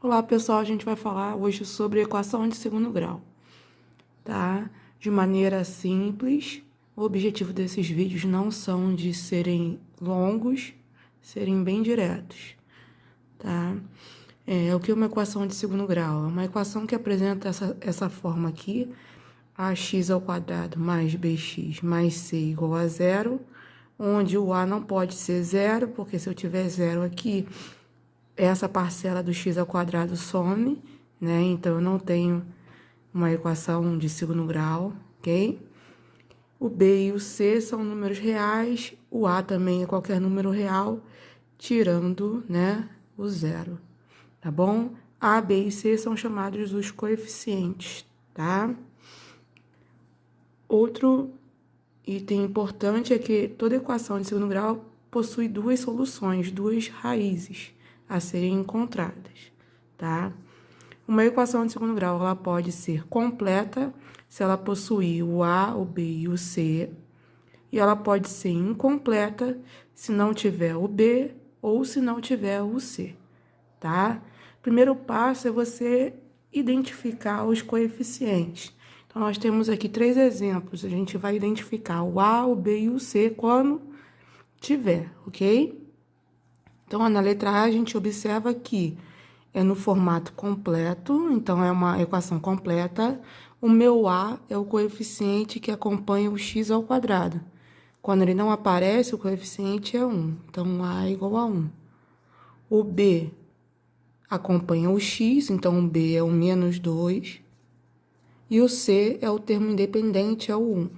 Olá, pessoal, a gente vai falar hoje sobre equação de segundo grau, tá? De maneira simples. O objetivo desses vídeos não são de serem longos, serem bem diretos, tá? O que é uma equação de segundo grau? É uma equação que apresenta essa forma aqui, ax ao quadrado mais bx mais c igual a zero, onde o a não pode ser zero, porque se eu tiver zero aqui, essa parcela do x ao quadrado some, né? Então, eu não tenho uma equação de segundo grau, ok? O b e o c são números reais, o a também é qualquer número real, tirando, né, o zero, tá bom? A, b e c são chamados os coeficientes, tá? Outro item importante é que toda equação de segundo grau possui duas soluções, duas raízes a serem encontradas, tá? Uma equação de segundo grau, ela pode ser completa se ela possuir o A, o B e o C, e ela pode ser incompleta se não tiver o B ou se não tiver o C, tá? Primeiro passo é você identificar os coeficientes. Então, nós temos aqui 3 exemplos. A gente vai identificar o A, o B e o C quando tiver, ok? Então, na letra A, a gente observa que é no formato completo, então é uma equação completa. O meu A é o coeficiente que acompanha o x ao quadrado. Quando ele não aparece, o coeficiente é 1. Então, A é igual a 1. O B acompanha o x, então o B é o menos 2. E o C é o termo independente, é o 1.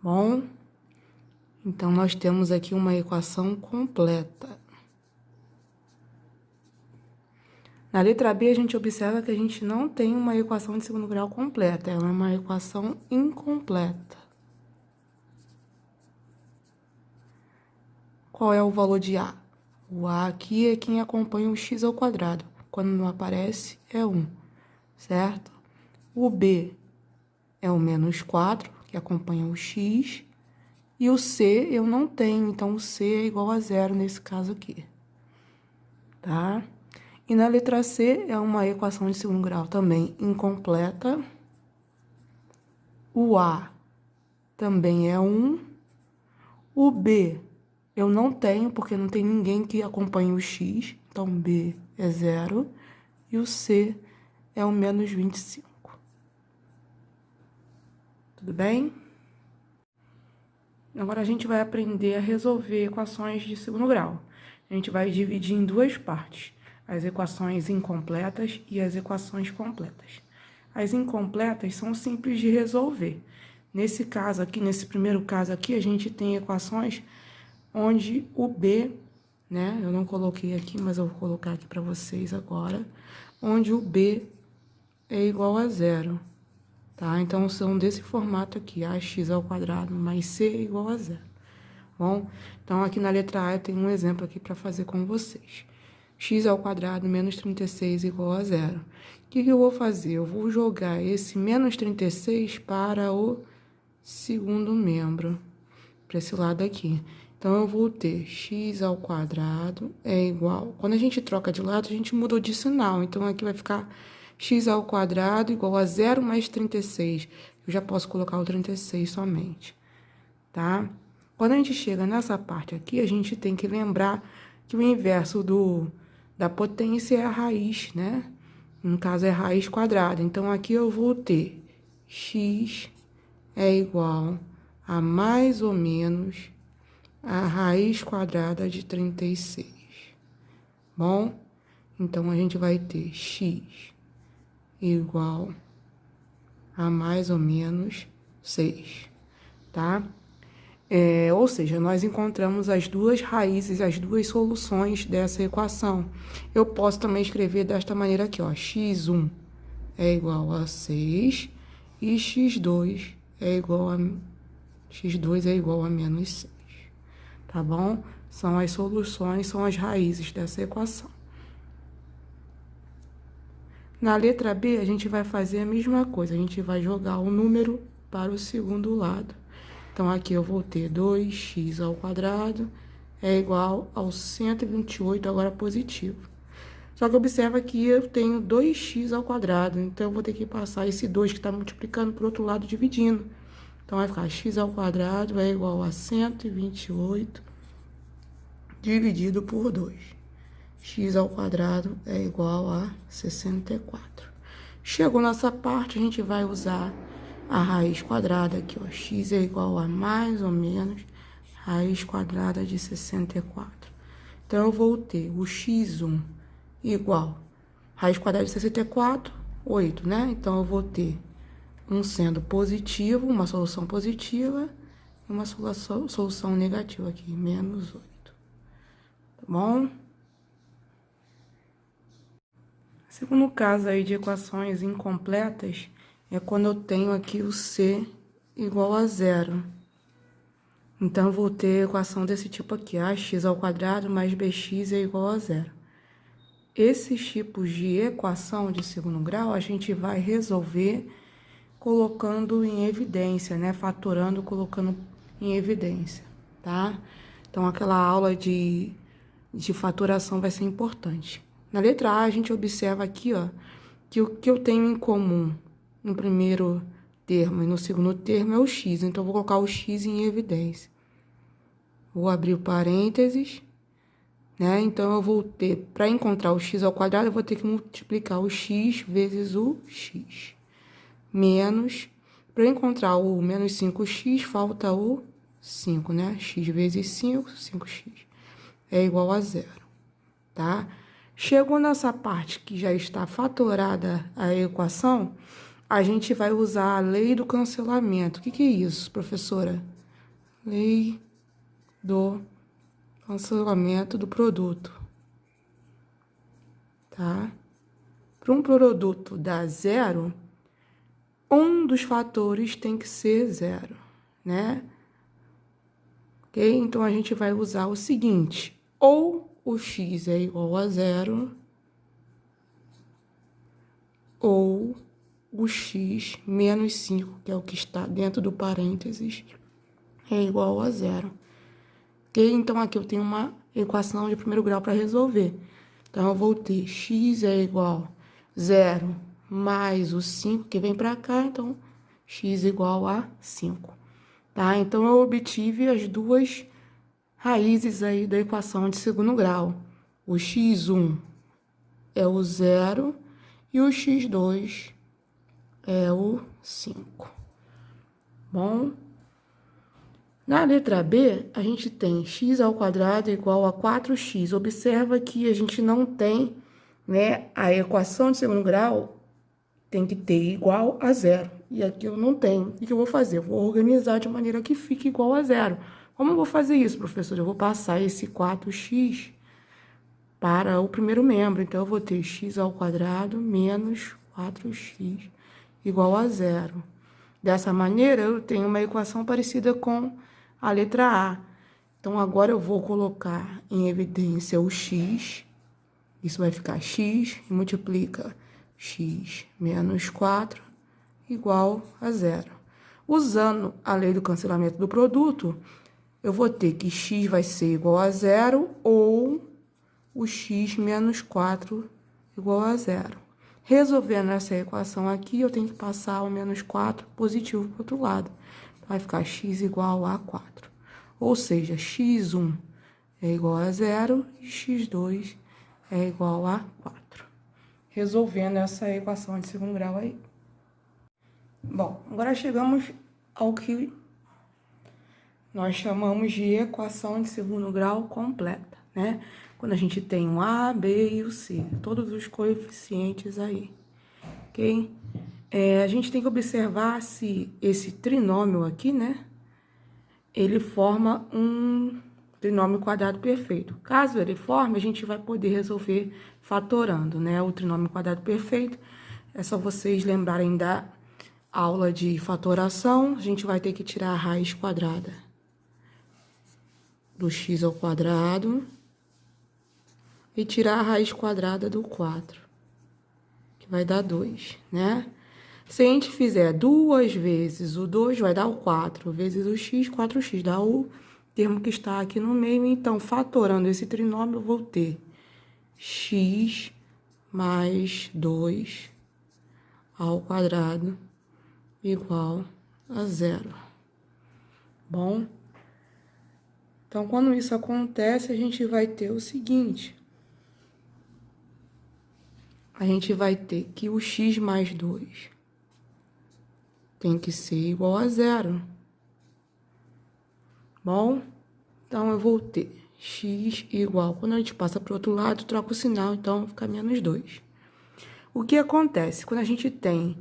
Bom? Então, nós temos aqui uma equação completa. Na letra B, a gente observa que a gente não tem uma equação de segundo grau completa, ela é uma equação incompleta. Qual é o valor de A? O A aqui é quem acompanha o x ao quadrado. Quando não aparece, é 1, certo? O B é o menos 4, que acompanha o x. E o C eu não tenho, então o C é igual a 0 nesse caso aqui, tá? E na letra C é uma equação de segundo grau também incompleta. O A também é 1. O B eu não tenho, porque não tem ninguém que acompanhe o x. Então, B é 0. E o C é o menos 25. Tudo bem? Agora, a gente vai aprender a resolver equações de segundo grau. A gente vai dividir em duas partes: as equações incompletas e as equações completas. As incompletas são simples de resolver. Nesse caso aqui, nesse primeiro caso aqui, a gente tem equações onde o B, né, eu não coloquei aqui, mas eu vou colocar aqui para vocês agora, onde o B é igual a 0, tá? Então, são desse formato aqui, ax ao quadrado mais c é igual a 0. Bom, então, aqui na letra A eu tenho um exemplo aqui para fazer com vocês. X ao quadrado menos 36 igual a 0. O que eu vou fazer? Eu vou jogar esse menos 36 para o segundo membro, para esse lado aqui. Então, eu vou ter x ao quadrado é igual... Quando a gente troca de lado, a gente muda de sinal. Então, aqui vai ficar x ao quadrado igual a 0 mais 36. Eu já posso colocar o 36 somente, tá? Quando a gente chega nessa parte aqui, a gente tem que lembrar que o inverso da potência é a raiz, né? No caso, é raiz quadrada. Então, aqui eu vou ter x é igual a mais ou menos a raiz quadrada de 36. Bom, então, a gente vai ter x igual a mais ou menos 6, tá? Ou seja, nós encontramos as duas raízes, as duas soluções dessa equação. Eu posso também escrever desta maneira aqui, ó, x1 é igual a 6 e x2 é igual a menos 6. Tá bom? São as soluções, são as raízes dessa equação. Na letra B, a gente vai fazer a mesma coisa. A gente vai jogar o número para o segundo lado. Então, aqui eu vou ter 2x ao quadrado é igual ao 128, agora positivo, Só que observa que eu tenho 2x ao quadrado, então eu vou ter que passar esse 2 que está multiplicando para o outro lado, dividindo. Então, vai ficar x ao quadrado é igual a 128 dividido por 2. X ao quadrado é igual a 64. Chegou nessa parte, a gente vai usar a raiz quadrada aqui, ó. X é igual a mais ou menos raiz quadrada de 64. Então, eu vou ter o x1 igual raiz quadrada de 64, 8, né? Então, eu vou ter um sendo positivo, uma solução positiva, e uma solução negativa aqui, menos 8. Tá bom? Segundo caso aí de equações incompletas, é quando eu tenho aqui o c igual a 0. Então, eu vou ter a equação desse tipo aqui, ax ao quadrado mais bx é igual a 0. Esses tipos de equação de segundo grau, a gente vai resolver colocando em evidência, né? Fatorando, colocando em evidência, tá? Então, aquela aula de fatoração vai ser importante. Na letra A, a gente observa aqui, ó, que o que eu tenho em comum no primeiro termo e no segundo termo é o x. Então, eu vou colocar o x em evidência. Vou abrir o parênteses, né? Então, eu vou ter, para encontrar o x ao quadrado, eu vou ter que multiplicar o x vezes o x. Menos, para encontrar o menos 5x, falta o 5, né? X vezes 5, 5x, é igual a 0, tá? Chegou nessa parte que já está fatorada a equação, a gente vai usar a lei do cancelamento. O que é isso, professora? Lei do cancelamento do produto, tá? Para um produto dar 0, um dos fatores tem que ser 0, né? Ok? Então, a gente vai usar o seguinte, ou o x é igual a 0, ou o x menos 5, que é o que está dentro do parênteses, é igual a 0. Ok? Então, aqui eu tenho uma equação de primeiro grau para resolver. Então, eu vou ter x é igual a 0 mais o 5, que vem para cá, então, x igual a 5. Tá? Então, eu obtive as duas raízes aí da equação de segundo grau. O x1 é o 0 e o x2 é o 5. Bom, na letra B, a gente tem x ao quadrado igual a 4x. Observa que a gente não tem, né, a equação de segundo grau tem que ter igual a 0. E aqui eu não tenho. O que eu vou fazer? Eu vou organizar de maneira que fique igual a 0. Como eu vou fazer isso, professor? Eu vou passar esse 4x para o primeiro membro. Então, eu vou ter x ao quadrado menos 4x igual a 0. Dessa maneira, eu tenho uma equação parecida com a letra A. Então, agora eu vou colocar em evidência o x. Isso vai ficar x e multiplica x menos 4 igual a 0. Usando a lei do cancelamento do produto, eu vou ter que x vai ser igual a 0 ou o x menos 4 igual a 0. Resolvendo essa equação aqui, eu tenho que passar o menos 4 positivo para o outro lado. Vai ficar x igual a 4. Ou seja, x1 é igual a 0 e x2 é igual a 4. Resolvendo essa equação de segundo grau aí. Bom, agora chegamos ao que nós chamamos de equação de segundo grau completa, né? Quando a gente tem o A, B e o C, todos os coeficientes aí, ok? A gente tem que observar se esse trinômio aqui, né? Ele forma um trinômio quadrado perfeito. Caso ele forme, a gente vai poder resolver fatorando, né? O trinômio quadrado perfeito, é só vocês lembrarem da aula de fatoração, a gente vai ter que tirar a raiz quadrada do x ao quadrado e tirar a raiz quadrada do 4, que vai dar 2, né? Se a gente fizer 2 vezes o 2, vai dar o 4, vezes o x, 4x, dá o termo que está aqui no meio. Então, fatorando esse trinômio, eu vou ter x mais 2 ao quadrado igual a 0. Bom? Então, quando isso acontece, a gente vai ter o seguinte. A gente vai ter que o x mais 2 tem que ser igual a 0. Bom? Então, eu vou ter x igual... Quando a gente passa para o outro lado, troca o sinal, então fica menos 2. O que acontece? Quando a gente tem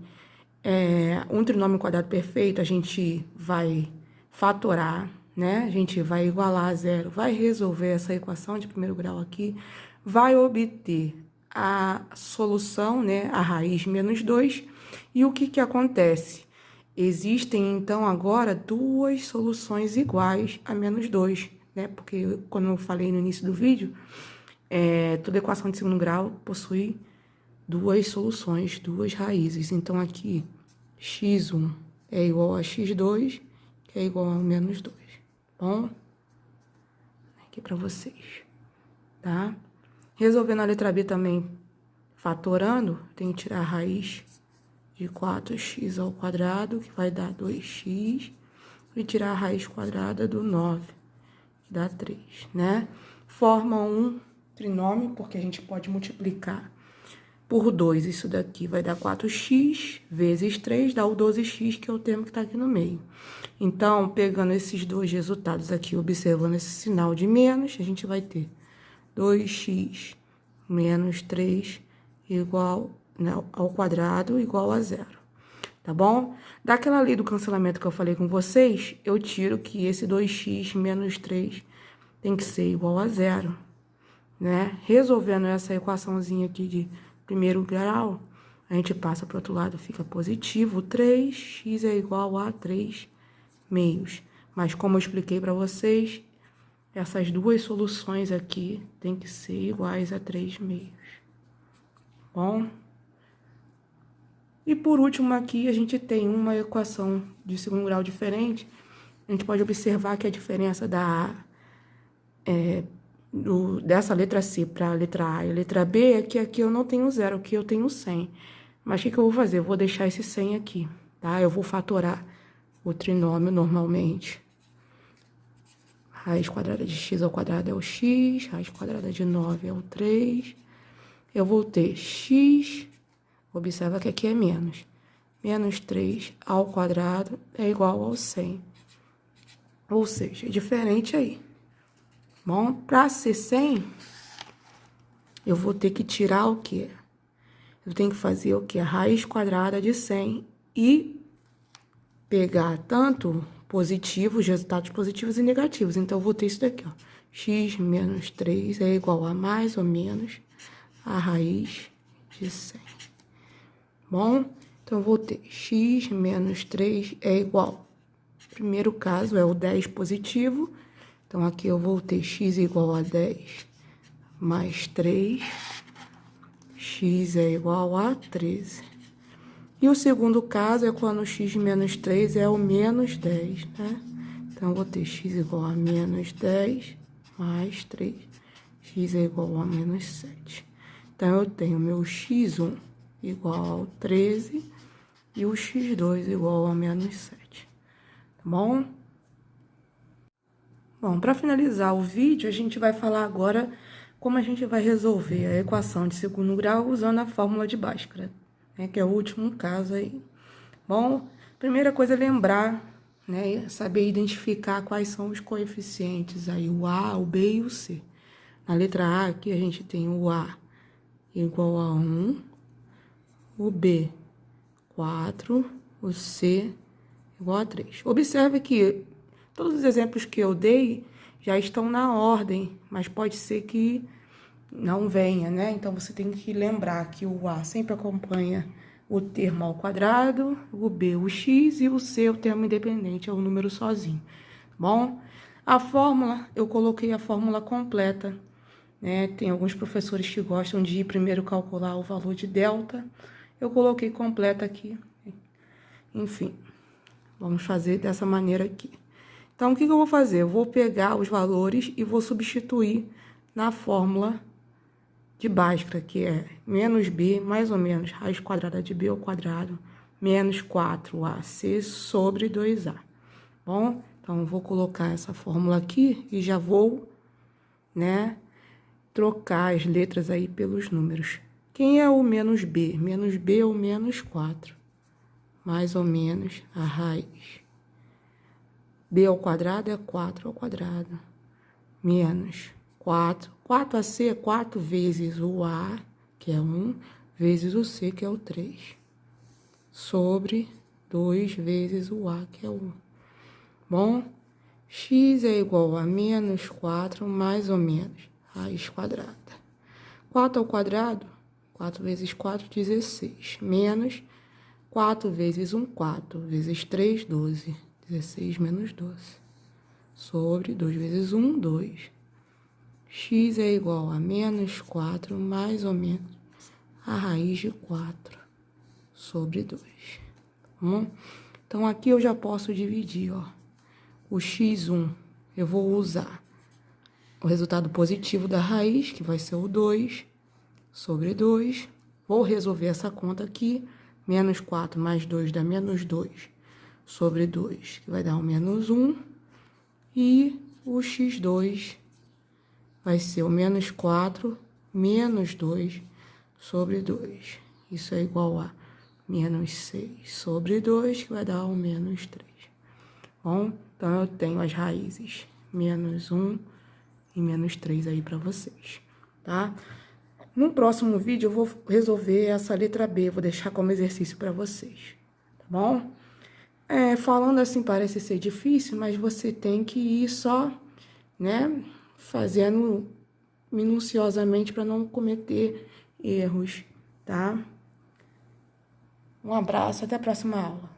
um trinômio quadrado perfeito, a gente vai fatorar, né? A gente vai igualar a 0, vai resolver essa equação de primeiro grau aqui, vai obter a solução, né? A raiz menos 2. E o que acontece? Existem, então, agora duas soluções iguais a menos 2, né? Porque, como eu falei no início do vídeo, toda equação de segundo grau possui duas soluções, duas raízes. Então, aqui, x1 é igual a x2, que é igual a menos 2. Bom? Aqui para vocês, tá? Resolvendo a letra B também, fatorando, tem que tirar a raiz de 4x ao quadrado, que vai dar 2x, e tirar a raiz quadrada do 9, que dá 3, né? Forma um trinômio, porque a gente pode multiplicar por 2, isso daqui vai dar 4x vezes 3, dá o 12x, que é o termo que está aqui no meio. Então, pegando esses dois resultados aqui, observando esse sinal de menos, a gente vai ter 2x menos 3 igual, né, ao quadrado igual a 0, tá bom? Daquela lei do cancelamento que eu falei com vocês, eu tiro que esse 2x menos 3 tem que ser igual a 0, né? Resolvendo essa equaçãozinha aqui de primeiro grau, a gente passa para o outro lado, fica positivo, 3x é igual a 3 meios. Mas como eu expliquei para vocês, essas duas soluções aqui tem que ser iguais a 3 meios. Bom? E por último aqui, a gente tem uma equação de segundo grau diferente. A gente pode observar que a diferença dessa letra C para a letra A e a letra B é que aqui eu não tenho 0, aqui eu tenho 100. Mas o que eu vou fazer? Eu vou deixar esse 100 aqui, tá? Eu vou fatorar o trinômio normalmente. Raiz quadrada de x ao quadrado é o x, raiz quadrada de 9 é o 3. Eu vou ter x, observa que aqui é menos. Menos 3 ao quadrado é igual ao 100. Ou seja, é diferente aí. Bom, para ser 100, eu vou ter que tirar o quê? Eu tenho que fazer o quê? A raiz quadrada de 100 e pegar tanto positivos, resultados positivos e negativos. Então, eu vou ter isso daqui, ó. X menos 3 é igual a mais ou menos a raiz de 100. Bom, então, eu vou ter x menos 3 é igual. Primeiro caso é o 10 positivo. Então, aqui eu vou ter x igual a 10 mais 3. X é igual a 13. E o segundo caso é quando x menos 3 é o menos 10, né? Então, eu vou ter x igual a menos 10 mais 3. X é igual a menos 7. Então, eu tenho meu x1 igual ao 13 e o x2 igual a menos 7. Tá bom? Bom, para finalizar o vídeo, a gente vai falar agora como a gente vai resolver a equação de segundo grau usando a fórmula de Bhaskara, né, que é o último caso aí. Bom, primeira coisa é lembrar, né, saber identificar quais são os coeficientes aí, o A, o B e o C. Na letra A aqui a gente tem o A igual a 1, o B 4, o C igual a 3. Observe que todos os exemplos que eu dei já estão na ordem, mas pode ser que não venha, né? Então, você tem que lembrar que o A sempre acompanha o termo ao quadrado, o B o x e o C o termo independente, é o número sozinho. Bom, a fórmula, eu coloquei a fórmula completa, né? Tem alguns professores que gostam de ir primeiro calcular o valor de delta. Eu coloquei completa aqui. Enfim, vamos fazer dessa maneira aqui. Então, o que eu vou fazer? Eu vou pegar os valores e vou substituir na fórmula de Bhaskara, que é menos b, mais ou menos, raiz quadrada de b ao quadrado, menos 4ac sobre 2a. Bom, então, eu vou colocar essa fórmula aqui e já vou, né, trocar as letras aí pelos números. Quem é o menos b? Menos b é o menos 4, mais ou menos a raiz. B ao quadrado é 4 ao quadrado, menos 4. 4ac é 4 vezes o a, que é 1, vezes o c, que é o 3, sobre 2 vezes o a, que é 1. Bom, x é igual a menos 4 mais ou menos raiz quadrada. 4 ao quadrado, 4 vezes 4, 16, menos 4 vezes 1, 4, vezes 3, 12, 16 menos 12, sobre 2 vezes 1, 2. X é igual a menos 4 mais ou menos a raiz de 4 sobre 2. Bom, então, aqui eu já posso dividir, ó. O x1, eu vou usar o resultado positivo da raiz, que vai ser o 2, sobre 2. Vou resolver essa conta aqui. Menos 4 mais 2 dá menos 2, sobre 2, que vai dar um menos 1. E o x2 vai ser o menos 4 menos 2 sobre 2. Isso é igual a menos 6 sobre 2, que vai dar um menos 3. Bom, então, eu tenho as raízes menos 1 e menos 3 aí para vocês, tá? No próximo vídeo, eu vou resolver essa letra B, vou deixar como exercício para vocês, tá bom? Falando assim, parece ser difícil, mas você tem que ir só, né, fazendo minuciosamente para não cometer erros, tá? Um abraço, até a próxima aula.